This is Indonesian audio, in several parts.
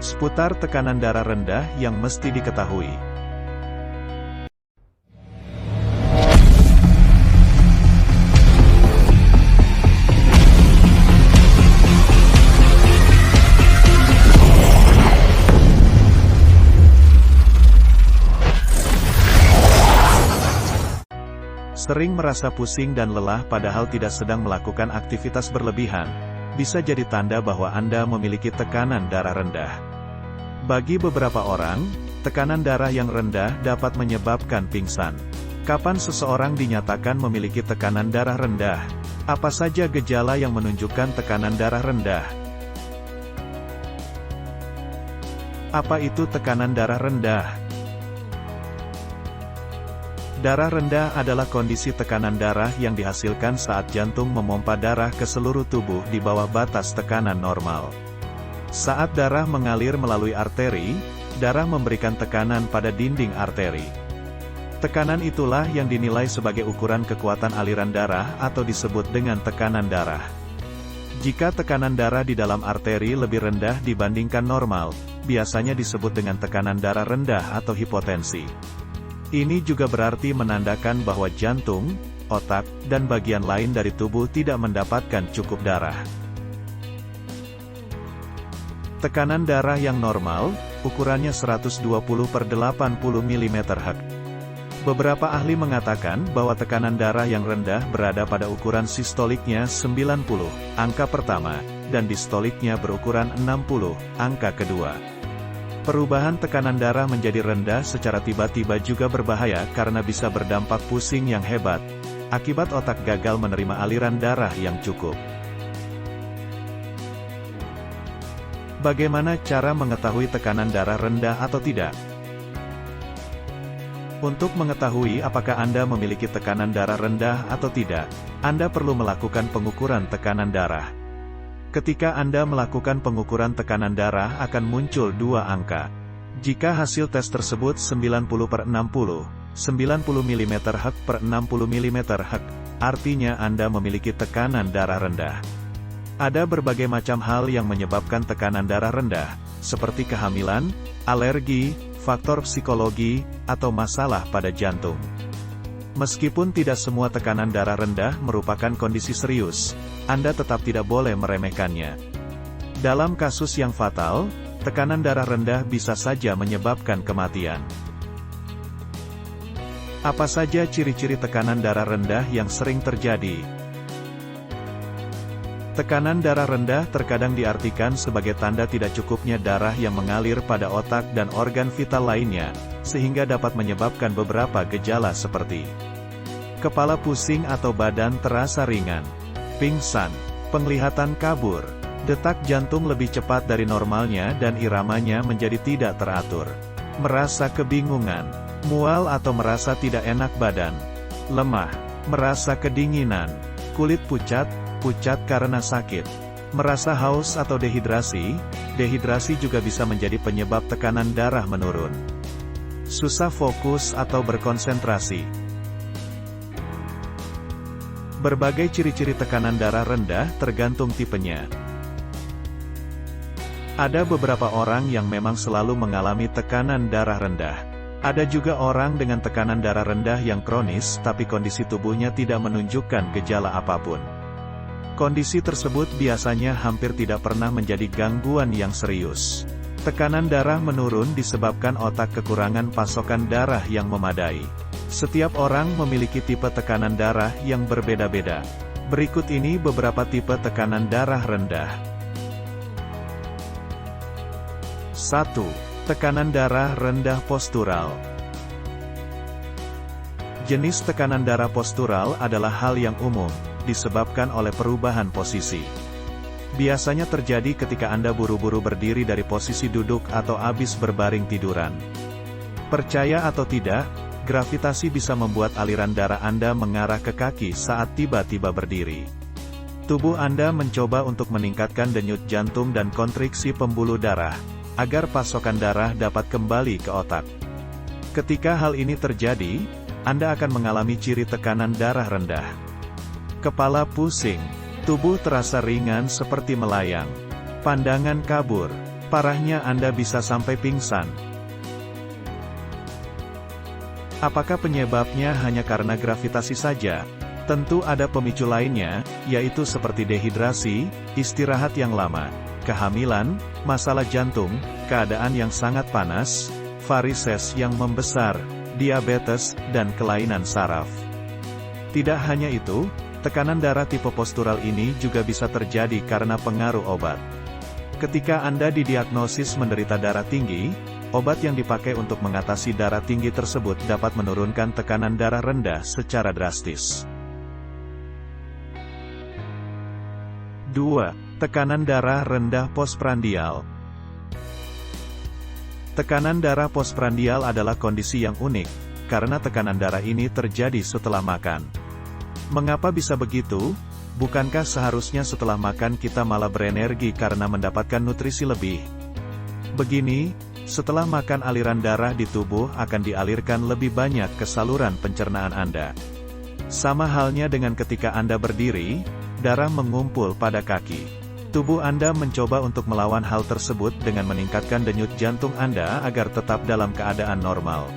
Seputar tekanan darah rendah yang mesti diketahui. Sering merasa pusing dan lelah padahal tidak sedang melakukan aktivitas berlebihan, bisa jadi tanda bahwa Anda memiliki tekanan darah rendah. Bagi beberapa orang, tekanan darah yang rendah dapat menyebabkan pingsan. Kapan seseorang dinyatakan memiliki tekanan darah rendah? Apa saja gejala yang menunjukkan tekanan darah rendah? Apa itu tekanan darah rendah? Darah rendah adalah kondisi tekanan darah yang dihasilkan saat jantung memompa darah ke seluruh tubuh di bawah batas tekanan normal. Saat darah mengalir melalui arteri, darah memberikan tekanan pada dinding arteri. Tekanan itulah yang dinilai sebagai ukuran kekuatan aliran darah atau disebut dengan tekanan darah. Jika tekanan darah di dalam arteri lebih rendah dibandingkan normal, biasanya disebut dengan tekanan darah rendah atau hipotensi. Ini juga berarti menandakan bahwa jantung, otak, dan bagian lain dari tubuh tidak mendapatkan cukup darah. Tekanan darah yang normal, ukurannya 120/80 mm². Beberapa ahli mengatakan bahwa tekanan darah yang rendah berada pada ukuran sistoliknya 90, angka pertama, dan distoliknya berukuran 60, angka kedua. Perubahan tekanan darah menjadi rendah secara tiba-tiba juga berbahaya karena bisa berdampak pusing yang hebat, akibat otak gagal menerima aliran darah yang cukup. Bagaimana cara mengetahui tekanan darah rendah atau tidak? Untuk mengetahui apakah Anda memiliki tekanan darah rendah atau tidak, Anda perlu melakukan pengukuran tekanan darah. Ketika Anda melakukan pengukuran tekanan darah akan muncul dua angka. Jika hasil tes tersebut 90/60, 90 mm²/60 mm², artinya Anda memiliki tekanan darah rendah. Ada berbagai macam hal yang menyebabkan tekanan darah rendah, seperti kehamilan, alergi, faktor psikologi, atau masalah pada jantung. Meskipun tidak semua tekanan darah rendah merupakan kondisi serius, Anda tetap tidak boleh meremehkannya. Dalam kasus yang fatal, tekanan darah rendah bisa saja menyebabkan kematian. Apa saja ciri-ciri tekanan darah rendah yang sering terjadi? Tekanan darah rendah terkadang diartikan sebagai tanda tidak cukupnya darah yang mengalir pada otak dan organ vital lainnya, sehingga dapat menyebabkan beberapa gejala seperti kepala pusing atau badan terasa ringan, pingsan, penglihatan kabur, detak jantung lebih cepat dari normalnya dan iramanya menjadi tidak teratur, merasa kebingungan, mual atau merasa tidak enak badan, lemah, merasa kedinginan, kulit pucat karena sakit, merasa haus atau dehidrasi. Dehidrasi juga bisa menjadi penyebab tekanan darah menurun. Susah fokus atau berkonsentrasi. Berbagai ciri-ciri tekanan darah rendah tergantung tipenya. Ada beberapa orang yang memang selalu mengalami tekanan darah rendah. Ada juga orang dengan tekanan darah rendah yang kronis tapi kondisi tubuhnya tidak menunjukkan gejala apapun. Kondisi tersebut biasanya hampir tidak pernah menjadi gangguan yang serius. Tekanan darah menurun disebabkan otak kekurangan pasokan darah yang memadai. Setiap orang memiliki tipe tekanan darah yang berbeda-beda. Berikut ini beberapa tipe tekanan darah rendah. 1. Tekanan darah rendah postural. Jenis tekanan darah postural adalah hal yang umum, disebabkan oleh perubahan posisi. Biasanya terjadi ketika Anda buru-buru berdiri dari posisi duduk atau habis berbaring tiduran. Percaya atau tidak, gravitasi bisa membuat aliran darah Anda mengarah ke kaki saat tiba-tiba berdiri. Tubuh Anda mencoba untuk meningkatkan denyut jantung dan kontriksi pembuluh darah, agar pasokan darah dapat kembali ke otak. Ketika hal ini terjadi, Anda akan mengalami ciri tekanan darah rendah. Kepala pusing, tubuh terasa ringan seperti melayang, pandangan kabur, Parahnya Anda bisa sampai pingsan. Apakah penyebabnya hanya karena gravitasi saja? Tentu ada pemicu lainnya, yaitu seperti dehidrasi, istirahat yang lama, kehamilan, masalah jantung, keadaan yang sangat panas, varises yang membesar, diabetes, dan kelainan saraf. Tidak hanya itu, tekanan darah tipe postural ini juga bisa terjadi karena pengaruh obat. Ketika Anda didiagnosis menderita darah tinggi, obat yang dipakai untuk mengatasi darah tinggi tersebut dapat menurunkan tekanan darah rendah secara drastis. 2. Tekanan darah rendah postprandial. Tekanan darah postprandial adalah kondisi yang unik, karena tekanan darah ini terjadi setelah makan. Mengapa bisa begitu? Bukankah seharusnya setelah makan kita malah berenergi karena mendapatkan nutrisi lebih? Begini, setelah makan aliran darah di tubuh akan dialirkan lebih banyak ke saluran pencernaan Anda. Sama halnya dengan ketika Anda berdiri, darah mengumpul pada kaki. Tubuh Anda mencoba untuk melawan hal tersebut dengan meningkatkan denyut jantung Anda agar tetap dalam keadaan normal.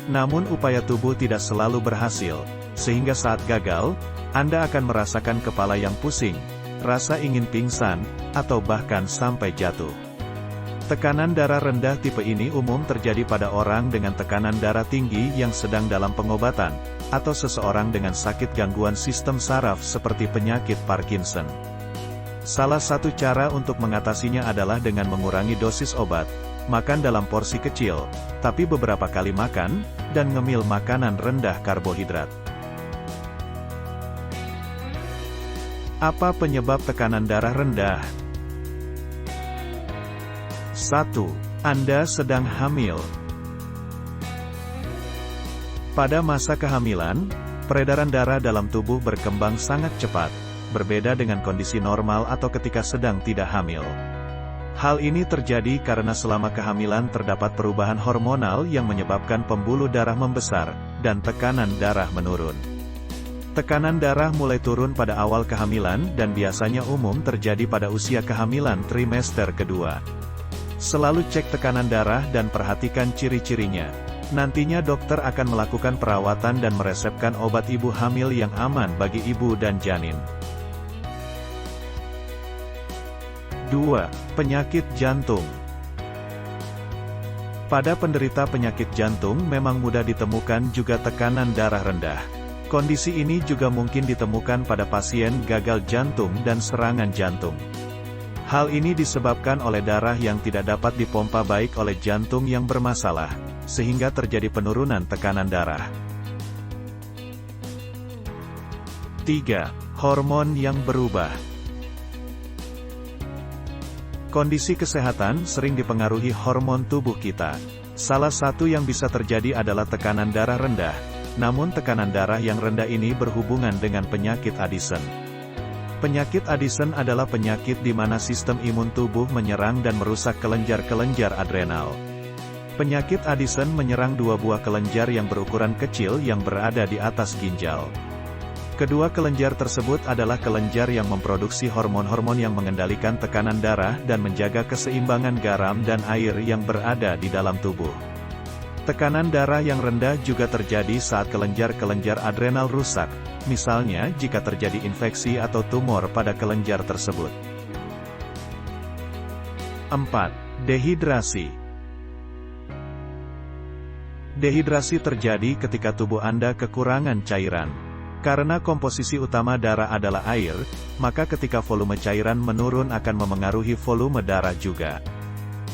Namun upaya tubuh tidak selalu berhasil, sehingga saat gagal, Anda akan merasakan kepala yang pusing, rasa ingin pingsan, atau bahkan sampai jatuh. Tekanan darah rendah tipe ini umum terjadi pada orang dengan tekanan darah tinggi yang sedang dalam pengobatan, atau seseorang dengan sakit gangguan sistem saraf seperti penyakit Parkinson. Salah satu cara untuk mengatasinya adalah dengan mengurangi dosis obat, makan dalam porsi kecil, tapi beberapa kali makan, dan ngemil makanan rendah karbohidrat. Apa penyebab tekanan darah rendah? 1. Anda sedang hamil. Pada masa kehamilan, peredaran darah dalam tubuh berkembang sangat cepat, berbeda dengan kondisi normal atau ketika sedang tidak hamil. Hal ini terjadi karena selama kehamilan terdapat perubahan hormonal yang menyebabkan pembuluh darah membesar, dan tekanan darah menurun. Tekanan darah mulai turun pada awal kehamilan dan biasanya umum terjadi pada usia kehamilan trimester kedua. Selalu cek tekanan darah dan perhatikan ciri-cirinya. Nantinya dokter akan melakukan perawatan dan meresepkan obat ibu hamil yang aman bagi ibu dan janin. 2. Penyakit jantung. Pada penderita penyakit jantung memang mudah ditemukan juga tekanan darah rendah. Kondisi ini juga mungkin ditemukan pada pasien gagal jantung dan serangan jantung. Hal ini disebabkan oleh darah yang tidak dapat dipompa baik oleh jantung yang bermasalah, sehingga terjadi penurunan tekanan darah. 3. Hormon yang berubah. Kondisi kesehatan sering dipengaruhi hormon tubuh kita. Salah satu yang bisa terjadi adalah tekanan darah rendah. Namun tekanan darah yang rendah ini berhubungan dengan penyakit Addison. Penyakit Addison adalah penyakit di mana sistem imun tubuh menyerang dan merusak kelenjar-kelenjar adrenal. Penyakit Addison menyerang dua buah kelenjar yang berukuran kecil yang berada di atas ginjal. Kedua kelenjar tersebut adalah kelenjar yang memproduksi hormon-hormon yang mengendalikan tekanan darah dan menjaga keseimbangan garam dan air yang berada di dalam tubuh. Tekanan darah yang rendah juga terjadi saat kelenjar-kelenjar adrenal rusak, misalnya jika terjadi infeksi atau tumor pada kelenjar tersebut. 4. Dehidrasi. Dehidrasi terjadi ketika tubuh Anda kekurangan cairan. Karena komposisi utama darah adalah air, maka ketika volume cairan menurun akan memengaruhi volume darah juga.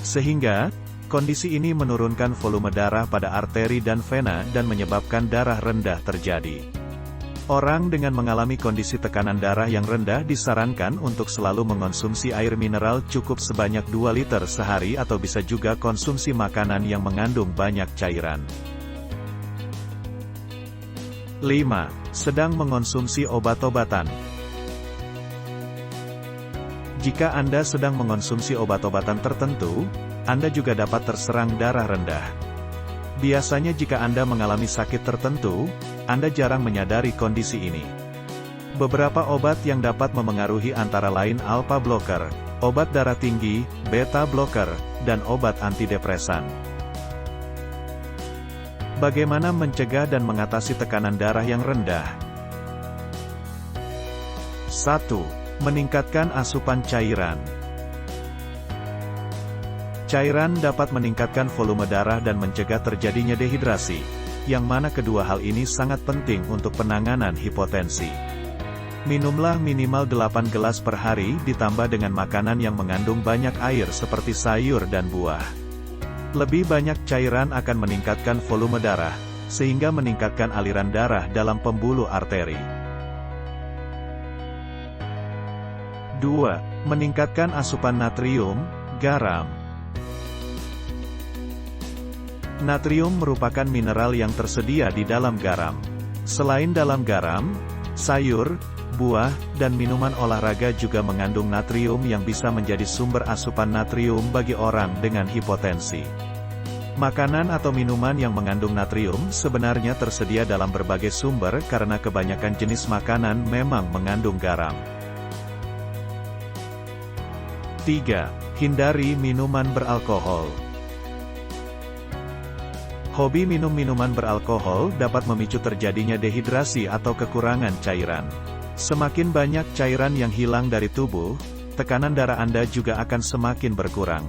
Sehingga, kondisi ini menurunkan volume darah pada arteri dan vena dan menyebabkan darah rendah terjadi. Orang dengan mengalami kondisi tekanan darah yang rendah disarankan untuk selalu mengonsumsi air mineral cukup sebanyak 2 liter sehari atau bisa juga konsumsi makanan yang mengandung banyak cairan. 5. Sedang mengonsumsi obat-obatan. Jika Anda sedang mengonsumsi obat-obatan tertentu, Anda juga dapat terserang darah rendah. Biasanya jika Anda mengalami sakit tertentu, Anda jarang menyadari kondisi ini. Beberapa obat yang dapat memengaruhi antara lain alpha blocker, obat darah tinggi, beta blocker, dan obat antidepresan. Bagaimana mencegah dan mengatasi tekanan darah yang rendah? 1. Meningkatkan asupan cairan. Cairan dapat meningkatkan volume darah dan mencegah terjadinya dehidrasi, yang mana kedua hal ini sangat penting untuk penanganan hipotensi. Minumlah minimal 8 gelas per hari ditambah dengan makanan yang mengandung banyak air seperti sayur dan buah. Lebih banyak cairan akan meningkatkan volume darah, sehingga meningkatkan aliran darah dalam pembuluh arteri. 2. Meningkatkan asupan natrium, garam. Natrium merupakan mineral yang tersedia di dalam garam. Selain dalam garam, sayur, buah, dan minuman olahraga juga mengandung natrium yang bisa menjadi sumber asupan natrium bagi orang dengan hipotensi. Makanan atau minuman yang mengandung natrium sebenarnya tersedia dalam berbagai sumber karena kebanyakan jenis makanan memang mengandung garam. 3. Hindari minuman beralkohol. Hobi minum minuman beralkohol dapat memicu terjadinya dehidrasi atau kekurangan cairan. Semakin banyak cairan yang hilang dari tubuh, tekanan darah Anda juga akan semakin berkurang.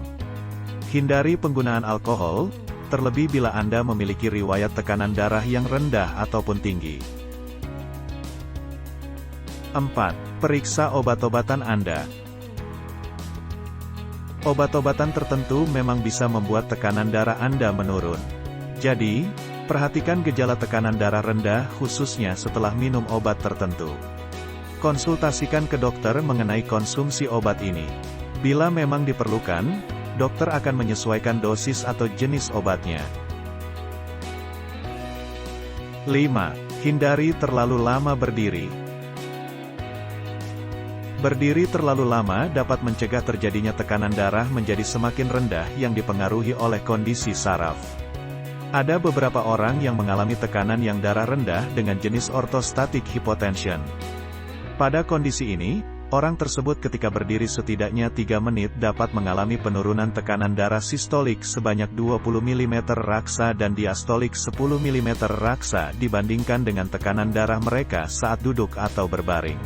Hindari penggunaan alkohol, terlebih bila Anda memiliki riwayat tekanan darah yang rendah ataupun tinggi. 4. Periksa obat-obatan Anda. Obat-obatan tertentu memang bisa membuat tekanan darah Anda menurun. Jadi, perhatikan gejala tekanan darah rendah khususnya setelah minum obat tertentu. Konsultasikan ke dokter mengenai konsumsi obat ini. Bila memang diperlukan, dokter akan menyesuaikan dosis atau jenis obatnya. 5. Hindari terlalu lama berdiri. Berdiri terlalu lama dapat mencegah terjadinya tekanan darah menjadi semakin rendah yang dipengaruhi oleh kondisi saraf. Ada beberapa orang yang mengalami tekanan yang darah rendah dengan jenis orthostatic hypotension. Pada kondisi ini, orang tersebut ketika berdiri setidaknya 3 menit dapat mengalami penurunan tekanan darah sistolik sebanyak 20 mm raksa dan diastolik 10 mm raksa dibandingkan dengan tekanan darah mereka saat duduk atau berbaring.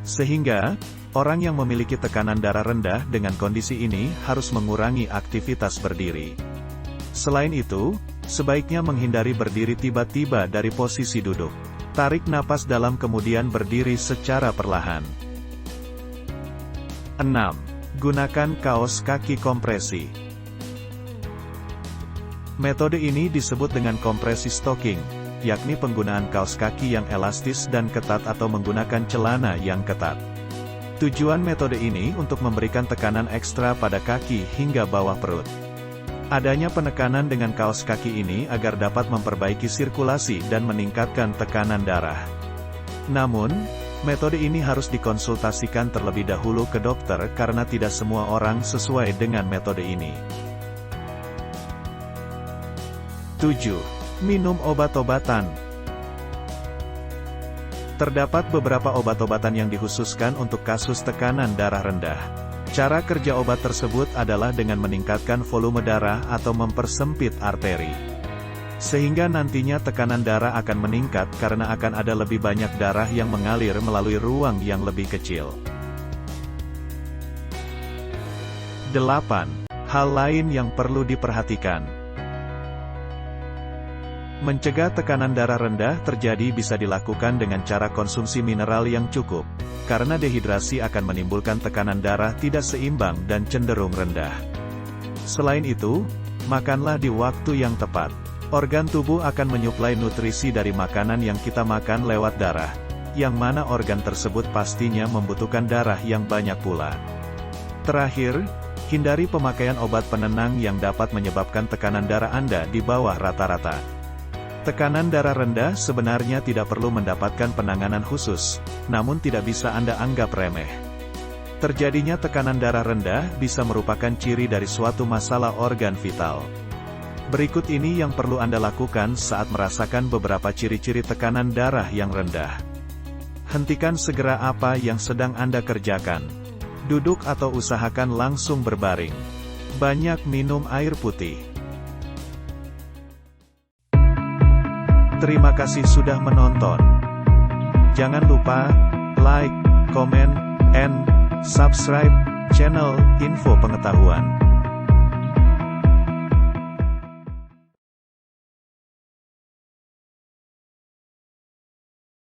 Sehingga, orang yang memiliki tekanan darah rendah dengan kondisi ini harus mengurangi aktivitas berdiri. Selain itu, sebaiknya menghindari berdiri tiba-tiba dari posisi duduk. Tarik napas dalam kemudian berdiri secara perlahan. 6. Gunakan kaos kaki kompresi. Metode ini disebut dengan kompresi stocking, yakni penggunaan kaos kaki yang elastis dan ketat atau menggunakan celana yang ketat. Tujuan metode ini untuk memberikan tekanan ekstra pada kaki hingga bawah perut. Adanya penekanan dengan kaos kaki ini agar dapat memperbaiki sirkulasi dan meningkatkan tekanan darah. Namun, metode ini harus dikonsultasikan terlebih dahulu ke dokter karena tidak semua orang sesuai dengan metode ini. 7. Minum obat-obatan. Terdapat beberapa obat-obatan yang dikhususkan untuk kasus tekanan darah rendah. Cara kerja obat tersebut adalah dengan meningkatkan volume darah atau mempersempit arteri. Sehingga nantinya tekanan darah akan meningkat karena akan ada lebih banyak darah yang mengalir melalui ruang yang lebih kecil. 8. Hal lain yang perlu diperhatikan. Mencegah tekanan darah rendah terjadi bisa dilakukan dengan cara konsumsi mineral yang cukup, karena dehidrasi akan menimbulkan tekanan darah tidak seimbang dan cenderung rendah. Selain itu, makanlah di waktu yang tepat. Organ tubuh akan menyuplai nutrisi dari makanan yang kita makan lewat darah, yang mana organ tersebut pastinya membutuhkan darah yang banyak pula. Terakhir, hindari pemakaian obat penenang yang dapat menyebabkan tekanan darah Anda di bawah rata-rata. Tekanan darah rendah sebenarnya tidak perlu mendapatkan penanganan khusus, namun tidak bisa Anda anggap remeh. Terjadinya tekanan darah rendah bisa merupakan ciri dari suatu masalah organ vital. Berikut ini yang perlu Anda lakukan saat merasakan beberapa ciri-ciri tekanan darah yang rendah. Hentikan segera apa yang sedang Anda kerjakan. Duduk atau usahakan langsung berbaring. Banyak minum air putih. Terima kasih sudah menonton. Jangan lupa like, comment, and subscribe channel Info Pengetahuan.